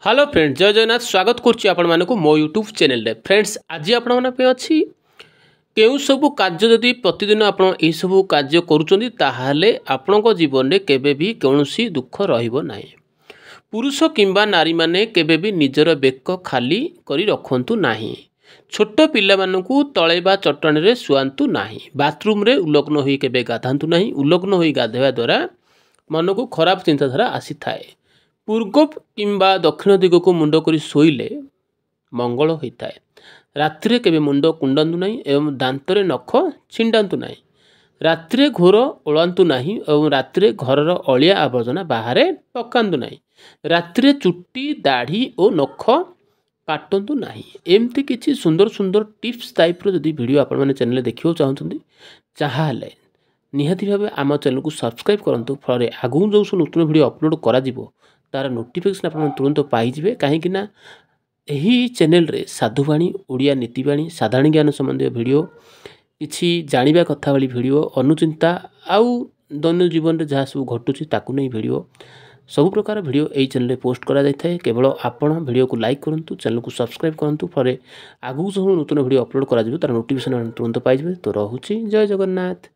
Hello friends, जय जगन्नाथ। स्वागत करुच्ची आपण मानकु मो यूट्यूब चैनल रे। फ्रेंड्स, आज आपण मन पे अछि केउ सब कार्य जदि प्रतिदिन आपण ए सब कार्य करूचंदी ताहाले आपणको जीवन रे केबे भी कोनोसी दुख रहिबो नाही। पुरुष किंबा नारी माने केबे भी निजर बेक खाली करी रखंतु नाही। छोट पिला मानकु तळे बा चट्टाणी रे सुआंतु नाही। बाथरूम रे उलग्न होई केबे गाधांतु नाही। उलग्न होई गाधेवा द्वारा मन को खराब चिंताधारा आसी थाए। पूर्व किंबा दक्षिण दिग को मुंड करी शोइले मंगल होता है। रात्रि केबे मुंड कुंडातु नहीं एवं दांतरे नख छिंडातु नहीं। रात्रि घोर ओलांतु नहीं एवं रात्रि घरर अलिया आवर्जना बाहर पकातु नहीं। रात्रि चुट्टी दाढ़ी और नख काटतु नहीं। एमती किसी सुंदर सुंदर टिप्स टाइप रो जदि वीडियो आपण माने चैनल देखियो चाहउछंती चाहाले निहाती भाबे आम चैनल को सब्सक्राइब करंतु। फरे आगु जो नूतन वीडियो अपलोड करा जिवो तार नोटिफिकेशन आप तुरंत पाइबे। कहीं यही चैनल रे साधुवाणी, ओडिया नीतिवाणी, साधारण ज्ञान संबंधी वीडियो, किसी जानिबा कथा वाली वीडियो, अनुचिंता आउ दैनिक जीवन में जहाँ सब घटुची ताकू नहीं वीडियो, सब प्रकार वीडियो यही चैनल रे पोस्ट करा जाय थाए। केवल आपण वीडियो को लाइक करंतु, चैनल को सब्सक्राइब करंतु। फरे आगु जो नूतन वीडियो अपलोड करा जिवो तार नोटिफिकेशन तुरंत पाइबे। तो रहुची, जय जगन्नाथ।